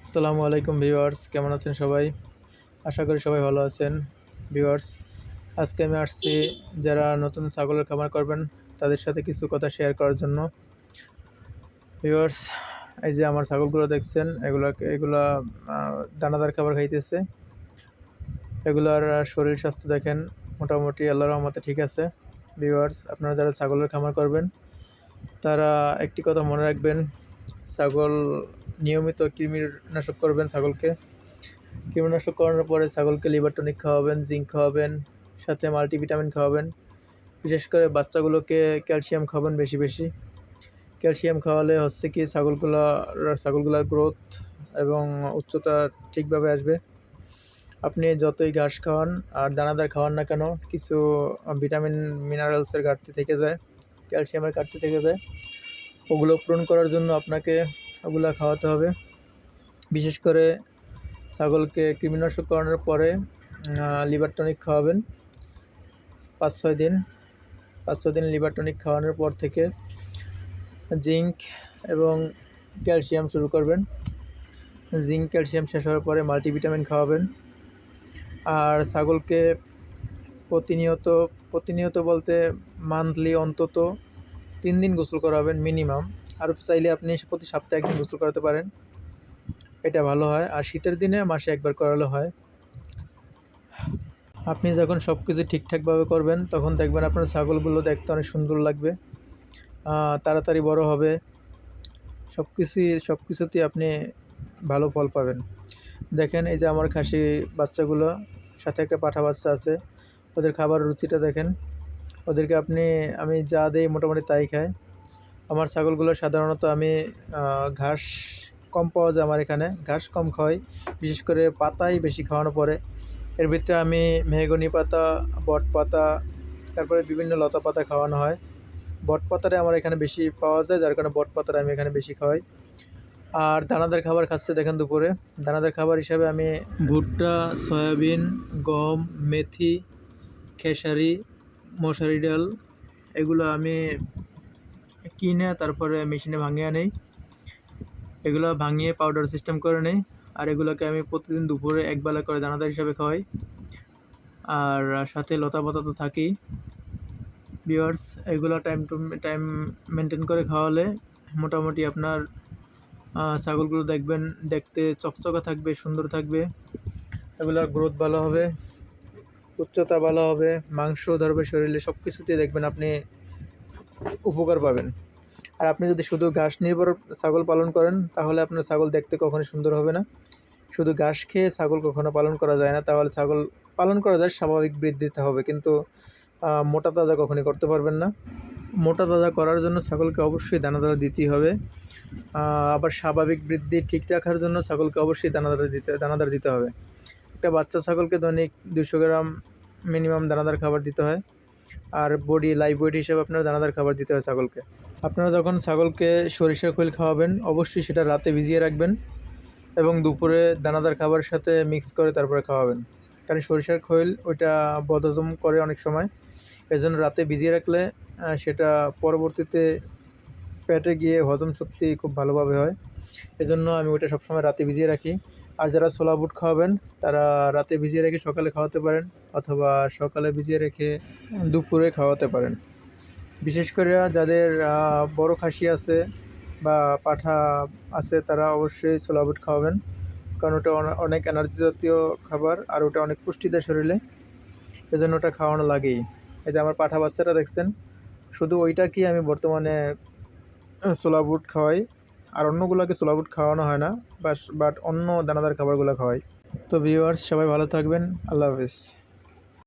আসসালামু আলাইকুম ভিউয়ার্স, কেমন আছেন সবাই? আশা করি সবাই ভালো আছেন। ভিউয়ার্স, আজকে আমি আসছি যারা নতুন ছাগলের খামার করবেন তাদের সাথে কিছু কথা শেয়ার করার জন্য। ভিউয়ার্স, এই যে আমার ছাগলগুলো দেখছেন, এগুলা দানাদার খাবার খাইতেছে। এগুলার শরীর স্বাস্থ্য দেখেন, মোটামুটি আল্লাহর রহমতে ঠিক আছে। ভিউয়ার্স, আপনারা যারা ছাগলের খামার করবেন তারা একটি কথা মনে রাখবেন, ছাগল নিয়মিত কৃমিনাশক করবেন ছাগলকে। কীটনাশক করানোর পরে ছাগলকে লিভার টনিক খাওয়াবেন, জিঙ্ক খাওয়াবেন, সাথে মাল্টিভিটামিন খাওয়াবেন। বিশেষ করে বাচ্চাগুলোকে ক্যালসিয়াম খাওয়াবেন বেশি বেশি। ক্যালসিয়াম খাওয়ালে হচ্ছে কি ছাগলগুলোর গ্রোথ এবং উচ্চতা ঠিকভাবে আসবে। আপনি যতই ঘাস খাওয়ান আর দানাদার খাওয়ান না কেন, কিছু ভিটামিন মিনারেলসের ঘাটতি থেকে যায়, ক্যালসিয়ামের ঘাটতি থেকে যায়। ওগুলো পূরণ করার জন্য আপনাকে ওগুলো খাওয়াতে হবে। বিশেষ করে ছাগলকে কৃমিনাশক করানোর পরে লিভার টনিক খাওয়াবেন 5-6 দিন। 5-6 দিন লিভার টনিক খাওয়ানোর পর থেকে জিঙ্ক এবং ক্যালসিয়াম শুরু করবেন। জিঙ্ক ক্যালসিয়াম শেষ হওয়ার পরে মাল্টিভিটামিন খাওয়াবেন। আর ছাগলকে প্রতিনিয়ত বলতে মান্থলি অন্তত 3 দিন গোসল করাবেন মিনিমাম। আর চাইলে আপনি প্রতি সপ্তাহে 1 দিন গোসল করাতে পারেন, এটা ভালো হয়। আর শীতের দিনে মাসে 1 বার করালে হয়। আপনি যখন সব কিছু ঠিকঠাকভাবে করবেন তখন দেখবেন আপনার ছাগলগুলো দেখতে অনেক সুন্দর লাগবে, তাড়াতাড়ি বড় হবে। সব কিছুতেই আপনি ভালো ফল পাবেন। দেখেন, এই যে আমার খাসি বাচ্চাগুলো, সাথে একটা পাঠা বাচ্চা আছে, ওদের খাবার রুচিটা দেখেন। ওদেরকে আমি যা দিই মোটামুটি তাই খায়। আমার ছাগলগুলো সাধারণত আমি ঘাস কম পাওয়া যায়, আমার এখানে ঘাস কম খাওয়াই, বিশেষ করে পাতাই বেশি খাওয়ানো পড়ে। এর ভিতরে আমি মেহগনি পাতা, বট পাতা, তারপরে বিভিন্ন লতা পাতা খাওয়ানো হয়। বট পাতাটা আমার এখানে বেশি পাওয়া যায়, যার কারণে বট পাতাটা আমি এখানে বেশি খাওয়াই। আর দানাদার খাবার খাচ্ছে দেখেন দুপুরে। দানাদার খাবার হিসাবে আমি ভুট্টা, সয়াবিন, গম, মেথি, খেসারি, মশারি ডাল, এগুলো আমি কিনে তারপরে মেশিনে ভাঙিয়ে নেই। এগুলো ভাঙিয়ে পাউডার সিস্টেম করে নেই। আর এগুলোকে আমি প্রতিদিন দুপুরে একবেলা করে দানাদার হিসাবে খাওয়াই। আর সাথে লতা পাতা তো থাকেই। ভিউয়ার্স, এগুলো টাইম মেনটেন করে খাওয়ালে মোটামুটি আপনার ছাগলগুলো দেখবেন দেখতে চকচকা থাকবে, সুন্দর থাকবে। এগুলোর গ্রোথ ভালো হবে, উচ্চতা ভালো হবে, মাংস ধরবে শরীরে, সব কিছুতেই দেখবেন আপনি উপকার পাবেন। আর আপনি যদি শুধু ঘাস নির্ভর ছাগল পালন করেন তাহলে আপনার ছাগল দেখতে কখনোই সুন্দর হবে না। শুধু ঘাস খেয়ে ছাগল কখনো পালন করা যায় না। তাহলে ছাগল পালন করা যায়, স্বাভাবিক বৃদ্ধিতে হবে, কিন্তু মোটা তাজা কখনোই করতে পারবেন না। মোটা তাজা করার জন্য ছাগলকে অবশ্যই দানাদার দিতেই হবে। আবার স্বাভাবিক বৃদ্ধি ঠিক রাখার জন্য ছাগলকে অবশ্যই দানাদার দিতে হবে। একটা বাচ্চা ছাগলকে দৈনিক 200 গ্রাম মিনিমাম দানাদার খাবার দিতে হয়। আর লাইভ ওয়েট হিসেবে আপনার দানাদার খাবার দিতে হয় ছাগলকে। আপনারা যখন ছাগলকে সরিষার খৈল খাওয়াবেন অবশ্যই সেটা রাতে ভিজিয়ে রাখবেন এবং দুপুরে দানাদার খাবারের সাথে মিক্স করে তারপরে খাওয়াবেন। কারণ সরিষার খৈল ওইটা বদহজম করে অনেক সময়, এজন্য রাতে ভিজিয়ে রাখলে সেটা পরবর্তীতে পেটে গিয়ে হজম শক্তি খুব ভালোভাবে হয়। এজন্য আমি ওইটা সবসময় রাতে ভিজিয়ে রাখি। আর যারা ছোলা বুট খাওয়াবেন তারা রাতে ভিজিয়ে রেখে সকালে খাওয়াতে পারেন, অথবা সকালে ভিজিয়ে রেখে দুপুরে খাওয়াতে পারেন। বিশেষ করে যাদের বড় খাসি আছে বা পাঠা আছে তারা অবশ্যই ছোলা বুট খাওয়াবেন, কারণ ওটা অনেক এনার্জি জাতীয় খাবার আর ওটা অনেক পুষ্টি দেয় শরীরে, এজন্য ওটা খাওয়ানো লাগেই। এই যে আমার পাঠা বাচ্চাটা দেখছেন, শুধু ওইটাকেই আমি বর্তমানে ছোলা বুট খাওয়াই, আর অন্যগুলোকে ছোলা বুট খাওয়ানো হয় না, বাট অন্য দানাদার খাবারগুলো খাওয়াই। তো ভিউয়ার্স, সবাই ভালো থাকবেন। আল্লাহ হাফেজ।